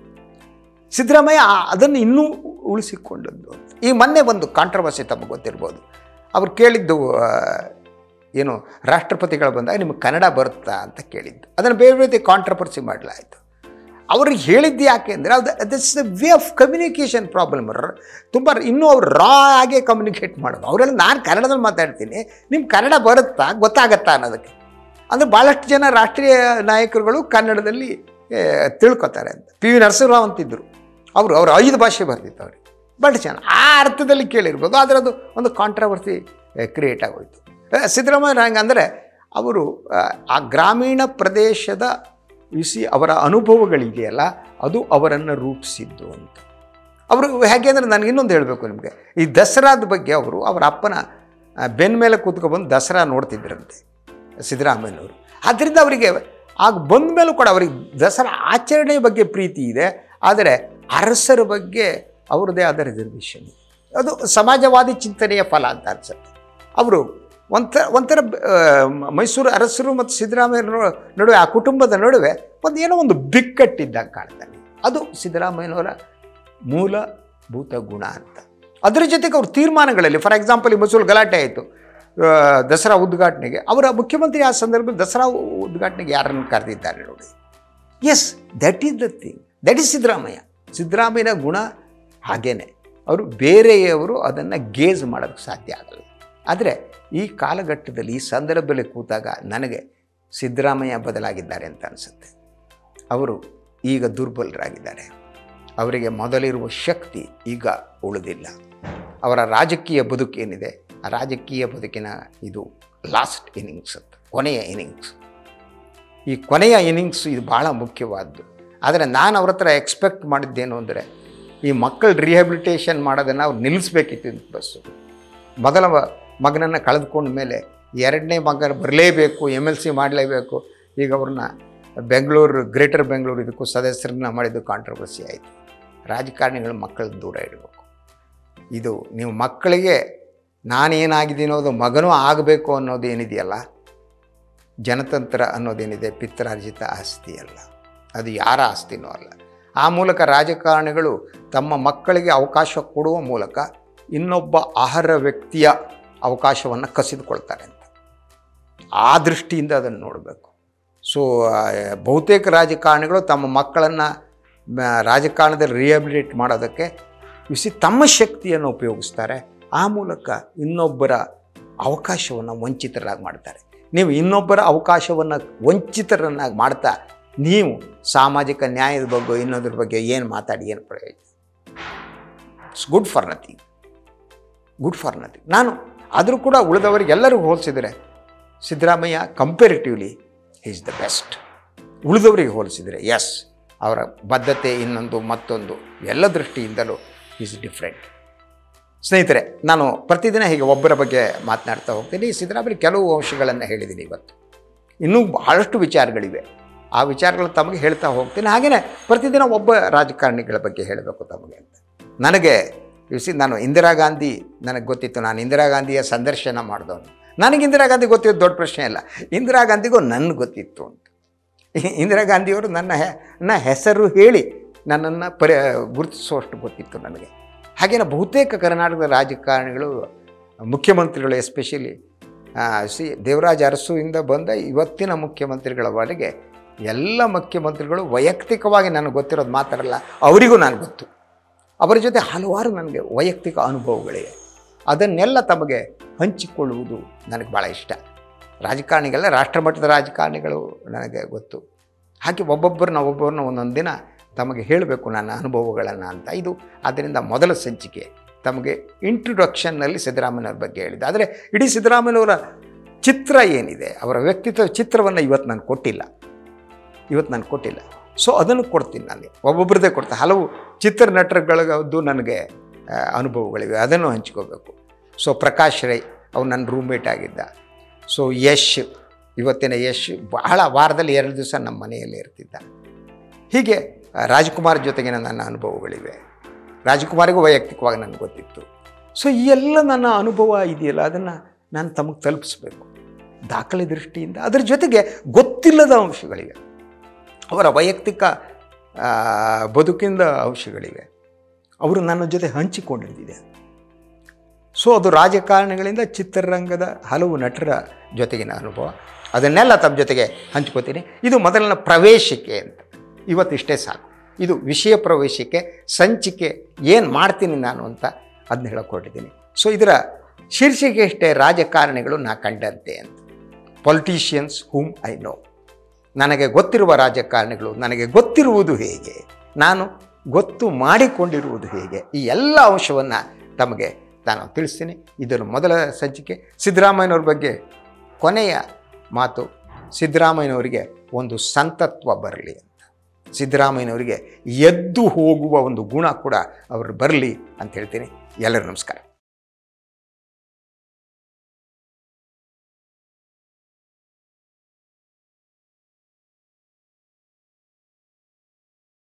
ಸಿದ್ದರಾಮಯ್ಯ ಅದನ್ನು ಇನ್ನೂ ಉಳಿಸಿಕೊಂಡದ್ದು ಅಂತ. ಈ ಮೊನ್ನೆ ಒಂದು ಕಾಂಟ್ರವರ್ಸಿ ತಮಗೆ ಗೊತ್ತಿರ್ಬೋದು. ಅವ್ರು ಕೇಳಿದ್ದು ಏನು, ರಾಷ್ಟ್ರಪತಿಗಳು ಬಂದಾಗ ನಿಮಗೆ ಕನ್ನಡ ಬರುತ್ತಾ ಅಂತ ಕೇಳಿದ್ದು. ಅದನ್ನು ಬೇರೆ ಬೇರೆ ಕಾಂಟ್ರವರ್ಸಿ ಮಾಡಲಾಯಿತು. ಅವ್ರಿಗೆ ಹೇಳಿದ್ದು ಯಾಕೆ ಅಂದರೆ this is the way of communication problem. ತುಂಬ ಇನ್ನೂ ಅವ್ರು ರಾ ಆಗೇ ಕಮ್ಯುನಿಕೇಟ್ ಮಾಡೋದು. ಅವರೆಲ್ಲ ನಾನು ಕನ್ನಡದಲ್ಲಿ ಮಾತಾಡ್ತೀನಿ, ನಿಮ್ಗೆ ಕನ್ನಡ ಬರುತ್ತಾ, ಗೊತ್ತಾಗತ್ತಾ ಅನ್ನೋದಕ್ಕೆ. ಅಂದರೆ ಭಾಳಷ್ಟು ಜನ ರಾಷ್ಟ್ರೀಯ ನಾಯಕರುಗಳು ಕನ್ನಡದಲ್ಲಿ ತಿಳ್ಕೊತಾರೆ ಅಂತ. PV ನರಸಿಂಹರಾವ್ ಅಂತಿದ್ದರು, ಅವರು 5 ಭಾಷೆ ಬರ್ತಿತ್ತು ಅವ್ರಿಗೆ, ಬಟ್ ಚೆನ್ನಾಗಿ ಆ ಅರ್ಥದಲ್ಲಿ ಕೇಳಿರ್ಬೋದು. ಆದರೆ ಅದು ಒಂದು ಕಾಂಟ್ರವರ್ಸಿ ಕ್ರಿಯೇಟ್ ಆಗೋಯ್ತು. ಸಿದ್ದರಾಮಯ್ಯ ಹಂಗಂದರೆ ಅವರು ಆ ಗ್ರಾಮೀಣ ಪ್ರದೇಶದ ಅವರ ಅನುಭವಗಳಿದೆಯಲ್ಲ, ಅದು ಅವರನ್ನು ರೂಪಿಸಿದ್ದು ಅಂತ. ಅವರು ಹೇಗೆ ಅಂದರೆ, ನನಗೆ ಇನ್ನೊಂದು ಹೇಳಬೇಕು ನಿಮಗೆ, ಈ ದಸರಾದ ಬಗ್ಗೆ ಅವರು ಅವರ ಅಪ್ಪನ ಬೆನ್ನ ಮೇಲೆ ಕೂತ್ಕೊಬಂದು ದಸರಾ ನೋಡ್ತಿದ್ರಂತೆ ಸಿದ್ದರಾಮಯ್ಯನವರು. ಆದ್ದರಿಂದ ಅವರಿಗೆ ಆಗ ಬಂದ ಮೇಲೂ ಕೂಡ ಅವರಿಗೆ ದಸರಾ ಆಚರಣೆ ಬಗ್ಗೆ ಪ್ರೀತಿ ಇದೆ. ಆದರೆ ಅರಸರ ಬಗ್ಗೆ ಅವ್ರದ್ದೇ ಆದ ರಿಸರ್ವೇಷನ್. ಅದು ಸಮಾಜವಾದಿ ಚಿಂತನೆಯ ಫಲ ಅಂತ ಅನಿಸುತ್ತೆ. ಅವರು ಒಂಥರ ಮೈಸೂರು ಅರಸರು ಮತ್ತು ಸಿದ್ದರಾಮಯ್ಯನವರ ನಡುವೆ, ಆ ಕುಟುಂಬದ ನಡುವೆ ಏನೋ ಒಂದು ಬಿಕ್ಕಟ್ಟಿದ್ದಾಗ ಕಾಣ್ತಾನೆ. ಅದು ಸಿದ್ದರಾಮಯ್ಯನವರ ಮೂಲಭೂತ ಗುಣ ಅಂತ. ಅದರ ಜೊತೆಗೆ ಅವ್ರ ತೀರ್ಮಾನಗಳಲ್ಲಿ, ಫಾರ್ ಎಕ್ಸಾಂಪಲ್, ಈ ಮೈಸೂರು ಗಲಾಟೆ ಆಯಿತು ದಸರಾ ಉದ್ಘಾಟನೆಗೆ. ಅವರ ಮುಖ್ಯಮಂತ್ರಿ ಆ ಸಂದರ್ಭದಲ್ಲಿ ದಸರಾ ಉದ್ಘಾಟನೆಗೆ ಯಾರನ್ನು ಕರೆದಿದ್ದಾರೆ ನೋಡಿ. Yes, that is the thing, that is ಸಿದ್ದರಾಮಯ್ಯನ ಗುಣ ಹಾಗೇನೆ. ಅವರು ಬೇರೆಯವರು ಅದನ್ನು ಗೇಜ್ ಮಾಡೋದಕ್ಕೆ ಸಾಧ್ಯ ಆಗಲ್ಲ. ಆದರೆ ಈ ಕಾಲಘಟ್ಟದಲ್ಲಿ, ಈ ಸಂದರ್ಭದಲ್ಲಿ ಕೂತಾಗ ನನಗೆ ಸಿದ್ದರಾಮಯ್ಯ ಬದಲಾಗಿದ್ದಾರೆ ಅಂತ ಅನಿಸುತ್ತೆ. ಅವರು ಈಗ ದುರ್ಬಲರಾಗಿದ್ದಾರೆ. ಅವರಿಗೆ ಮೊದಲಿರುವ ಶಕ್ತಿ ಈಗ ಉಳಿದಿಲ್ಲ. ಅವರ ರಾಜಕೀಯ ಬದುಕೇನಿದೆ, ಆ ರಾಜಕೀಯ ಬದುಕಿನ ಇದು ಲಾಸ್ಟ್ ಇನ್ನಿಂಗ್ಸ್ ಅಂತ, ಕೊನೆಯ ಇನ್ನಿಂಗ್ಸ್. ಈ ಕೊನೆಯ ಇನ್ನಿಂಗ್ಸ್ ಇದು ಭಾಳ ಮುಖ್ಯವಾದ್ದು. ಆದರೆ ನಾನು ಅವ್ರ ಹತ್ರ ಎಕ್ಸ್ಪೆಕ್ಟ್ ಮಾಡಿದ್ದೇನು ಅಂದರೆ, ಈ ಮಕ್ಕಳ ರಿಹ್ಯಾಬಿಲಿಟೇಷನ್ ಮಾಡೋದನ್ನು ಅವ್ರು ನಿಲ್ಲಿಸ್ಬೇಕಿತ್ತು ಬಸ್ಸು. ಮೊದಲ ಮಗನನ್ನು ಕಳೆದುಕೊಂಡ ಮೇಲೆ 2ನೇ ಮಗ ಬರಲೇಬೇಕು, MLC ಮಾಡಲೇಬೇಕು. ಈಗ ಅವ್ರನ್ನ ಬೆಂಗಳೂರು, ಗ್ರೇಟರ್ ಬೆಂಗಳೂರು ಇದಕ್ಕೂ ಸದಸ್ಯರನ್ನ ಮಾಡಿದ್ದು ಕಾಂಟ್ರವರ್ಸಿ ಆಯಿತು. ರಾಜಕಾರಣಿಗಳು ಮಕ್ಕಳನ್ನ ದೂರ ಇಡಬೇಕು. ಇದು ನೀವು ಮಕ್ಕಳಿಗೆ ನಾನೇನಾಗಿದ್ದೀನೋ ಅದು ಮಗನೂ ಆಗಬೇಕು ಅನ್ನೋದು ಏನಿದೆಯಲ್ಲ, ಜನತಂತ್ರ ಅನ್ನೋದೇನಿದೆ ಪಿತ್ರಾರ್ಜಿತ ಆಸ್ತಿ ಅಲ್ಲ, ಅದು ಯಾರ ಆಸ್ತಿನೂ ಅಲ್ಲ. ಆ ಮೂಲಕ ರಾಜಕಾರಣಿಗಳು ತಮ್ಮ ಮಕ್ಕಳಿಗೆ ಅವಕಾಶ ಕೊಡುವ ಮೂಲಕ ಇನ್ನೊಬ್ಬ ಅರ್ಹ ವ್ಯಕ್ತಿಯ ಅವಕಾಶವನ್ನು ಕಸಿದುಕೊಳ್ತಾರೆ ಅಂತ. ಆ ದೃಷ್ಟಿಯಿಂದ ಅದನ್ನು ನೋಡಬೇಕು. ಸೊ ಬಹುತೇಕ ರಾಜಕಾರಣಿಗಳು ತಮ್ಮ ಮಕ್ಕಳನ್ನು ರಾಜಕಾರಣದಲ್ಲಿ ರಿಹ್ಯಾಬಿಲಿಟೇಟ್ ಮಾಡೋದಕ್ಕೆ ತಮ್ಮ ಶಕ್ತಿಯನ್ನು ಉಪಯೋಗಿಸ್ತಾರೆ. ಆ ಮೂಲಕ ಇನ್ನೊಬ್ಬರ ಅವಕಾಶವನ್ನು ವಂಚಿತರಾಗಿ ಮಾಡ್ತಾರೆ. ನೀವು ಇನ್ನೊಬ್ಬರ ಅವಕಾಶವನ್ನು ವಂಚಿತರನ್ನಾಗಿ ಮಾಡ್ತಾ ನೀವು ಸಾಮಾಜಿಕ ನ್ಯಾಯದ ಬಗ್ಗೆ ಇನ್ನೊಂದ್ರ ಬಗ್ಗೆ ಏನು ಮಾತಾಡಿ ಏನು ಪ್ರಯೋಜನ? It's good for nothing, good for nothing. ನಾನು ಆದರೂ ಕೂಡ ಉಳಿದವರಿಗೆಲ್ಲರಿಗೂ ಹೋಲಿಸಿದರೆ Siddaramaiah comparatively is the best. ಉಳಿದವರಿಗೆ ಹೋಲಿಸಿದರೆ ಎಸ್, ಅವರ ಬದ್ಧತೆ ಇನ್ನೊಂದು ಮತ್ತೊಂದು ಎಲ್ಲ ದೃಷ್ಟಿಯಿಂದಲೂ ಈಸ್ ಡಿಫ್ರೆಂಟ್. ಸ್ನೇಹಿತರೆ, ನಾನು ಪ್ರತಿದಿನ ಹೀಗೆ ಒಬ್ಬರ ಬಗ್ಗೆ ಮಾತನಾಡ್ತಾ ಹೋಗ್ತೀನಿ. ಸಿದ್ದರಾಮಯ್ಯ ಕೆಲವು ಅಂಶಗಳನ್ನು ಹೇಳಿದ್ದೀನಿ. ಇವತ್ತು ಇನ್ನೂ ಬಹಳಷ್ಟು ವಿಚಾರಗಳಿವೆ. ಆ ವಿಚಾರಗಳು ತಮಗೆ ಹೇಳ್ತಾ ಹೋಗ್ತೀನಿ. ಹಾಗೆಯೇ ಪ್ರತಿದಿನ ಒಬ್ಬ ರಾಜಕಾರಣಿಗಳ ಬಗ್ಗೆ ಹೇಳಬೇಕು ತಮಗೆ ಅಂತ. ನನಗೆ ನಾನು ಇಂದಿರಾ ಗಾಂಧಿ ನನಗೆ ಗೊತ್ತಿತ್ತು. ನಾನು ಇಂದಿರಾ ಗಾಂಧಿಯ ಸಂದರ್ಶನ ಮಾಡಿದವನು. ನನಗೆ ಇಂದಿರಾ ಗಾಂಧಿ ಗೊತ್ತಿದ್ದು ದೊಡ್ಡ ಪ್ರಶ್ನೆ ಅಲ್ಲ, ಇಂದಿರಾ ಗಾಂಧಿಗೂ ನನಗೆ ಗೊತ್ತಿತ್ತು ಅಂತ. ಇಂದಿರಾ ಗಾಂಧಿಯವರು ನನ್ನ ಹೆಸರು ಹೇಳಿ ನನ್ನನ್ನು ಗುರುತಿಸುವಷ್ಟು ಗೊತ್ತಿತ್ತು ನನಗೆ. ಹಾಗೇನೆ ಬಹುತೇಕ ಕರ್ನಾಟಕದ ರಾಜಕಾರಣಿಗಳು, ಮುಖ್ಯಮಂತ್ರಿಗಳು ಎಸ್ಪೆಷಲಿ ದೇವರಾಜ ಅರಸುವಿಂದ ಬಂದ ಇವತ್ತಿನ ಮುಖ್ಯಮಂತ್ರಿಗಳವರೆಗೆ ಎಲ್ಲ ಮುಖ್ಯಮಂತ್ರಿಗಳು ವೈಯಕ್ತಿಕವಾಗಿ ನನಗೆ ಗೊತ್ತಿರೋದು ಮಾತ್ರಲ್ಲ, ಅವರಿಗೂ ನಾನು ಗೊತ್ತು. ಅವರ ಜೊತೆ ಹಲವಾರು ನನಗೆ ವೈಯಕ್ತಿಕ ಅನುಭವಗಳಿವೆ. ಅದನ್ನೆಲ್ಲ ತಮಗೆ ಹಂಚಿಕೊಳ್ಳುವುದು ನನಗೆ ಭಾಳ ಇಷ್ಟ. ರಾಜಕಾರಣಿಗೆಲ್ಲ ರಾಷ್ಟ್ರಮಟ್ಟದ ರಾಜಕಾರಣಿಗಳು ನನಗೆ ಗೊತ್ತು. ಹಾಗೆ ಒಬ್ಬೊಬ್ಬರನ್ನ ಒಂದೊಂದು ದಿನ ತಮಗೆ ಹೇಳಬೇಕು ನನ್ನ ಅನುಭವಗಳನ್ನು ಅಂತ. ಇದು ಆದ್ದರಿಂದ ಮೊದಲ ಸಂಚಿಕೆ ತಮಗೆ ಇಂಟ್ರೊಡಕ್ಷನ್ನಲ್ಲಿ ಸಿದ್ದರಾಮಯ್ಯವ್ರ ಬಗ್ಗೆ ಹೇಳಿದೆ. ಆದರೆ ಇಡೀ ಸಿದ್ದರಾಮಯ್ಯನವರ ಚಿತ್ರ ಏನಿದೆ, ಅವರ ವ್ಯಕ್ತಿತ್ವ ಚಿತ್ರವನ್ನು ಇವತ್ತು ನಾನು ಕೊಟ್ಟಿಲ್ಲ. ಸೊ ಅದನ್ನು ಕೊಡ್ತೀನಿ. ನಾನು ಒಬ್ಬೊಬ್ಬರದೇ ಕೊಡ್ತೀನಿ. ಹಲವು ಚಿತ್ರನಟರುಗಳದ್ದು ನನಗೆ ಅನುಭವಗಳಿವೆ, ಅದನ್ನು ಹಂಚ್ಕೋಬೇಕು. ಸೊ ಪ್ರಕಾಶ್ ರೈ ಅವ್ರು ನನ್ನ ರೂಮ್ಮೇಟ್ ಆಗಿದ್ದ. ಸೊ ಯಶ್, ಇವತ್ತಿನ ಯಶ್ ಬಹಳ ವಾರದಲ್ಲಿ 2 ದಿವಸ ನಮ್ಮ ಮನೆಯಲ್ಲೇ ಇರ್ತಿದ್ದ. ಹೀಗೆ ರಾಜ್ಕುಮಾರ್ ಜೊತೆಗಿನ ನನ್ನ ಅನುಭವಗಳಿವೆ. ರಾಜ್ಕುಮಾರಿಗೂ ವೈಯಕ್ತಿಕವಾಗಿ ನನಗೆ ಗೊತ್ತಿತ್ತು. ಸೊ ಈ ಎಲ್ಲ ನನ್ನ ಅನುಭವ ಇದೆಯಲ್ಲ, ಅದನ್ನು ನಾನು ತಮಗೆ ತಲುಪಿಸ್ಬೇಕು ದಾಖಲೆ ದೃಷ್ಟಿಯಿಂದ. ಅದರ ಜೊತೆಗೆ ಗೊತ್ತಿಲ್ಲದ ಅಂಶಗಳಿವೆ, ಅವರ ವೈಯಕ್ತಿಕ ಬದುಕಿಂದ ಅಂಶಗಳಿವೆ, ಅವರು ನನ್ನ ಜೊತೆ ಹಂಚಿಕೊಂಡಿದ್ದಿದೆ. ಸೊ ಅದು ರಾಜಕಾರಣಿಗಳಿಂದ ಚಿತ್ರರಂಗದ ಹಲವು ನಟರ ಜೊತೆಗಿನ ಅನುಭವ, ಅದನ್ನೆಲ್ಲ ತಮ್ಮ ಜೊತೆಗೆ ಹಂಚ್ಕೋತೀನಿ. ಇದು ಮೊದಲನ ಪ್ರವೇಶಿಕೆ ಅಂತ. ಇವತ್ತಿಷ್ಟೇ ಸಾಕು. ಇದು ವಿಷಯ ಪ್ರವೇಶಿಕೆ ಸಂಚಿಕೆ. ಏನು ಮಾಡ್ತೀನಿ ನಾನು ಅಂತ ಅದನ್ನ ಹೇಳಕೊಟ್ಟಿದ್ದೀನಿ. ಸೊ ಇದರ ಶೀರ್ಷಿಕೆ ಇಷ್ಟೇ, ರಾಜಕಾರಣಿಗಳು ನಾ ಕಂಡಂತೆ ಅಂತ. Politicians whom I know. ನನಗೆ ಗೊತ್ತಿರುವ ರಾಜಕಾರಣಿಗಳು, ನನಗೆ ಗೊತ್ತಿರುವುದು ಹೇಗೆ, ನಾನು ಗೊತ್ತು ಮಾಡಿಕೊಂಡಿರುವುದು ಹೇಗೆ, ಈ ಎಲ್ಲ ಅಂಶವನ್ನು ತಮಗೆ ನಾನು ತಿಳಿಸ್ತೀನಿ. ಇದರ ಮೊದಲ ಸಂಚಿಕೆ. ಸಿದ್ದರಾಮಯ್ಯನವ್ರ ಬಗ್ಗೆ ಕೊನೆಯ ಮಾತು, ಸಿದ್ದರಾಮಯ್ಯನವರಿಗೆ ಒಂದು ಸಂತತ್ವ ಬರಲಿ ಅಂತ. ಸಿದ್ದರಾಮಯ್ಯನವರಿಗೆ ಎದ್ದು ಹೋಗುವ ಒಂದು ಗುಣ ಕೂಡ ಅವರು ಬರಲಿ ಅಂತ ಹೇಳ್ತೀನಿ. ಎಲ್ಲರೂ ನಮಸ್ಕಾರ.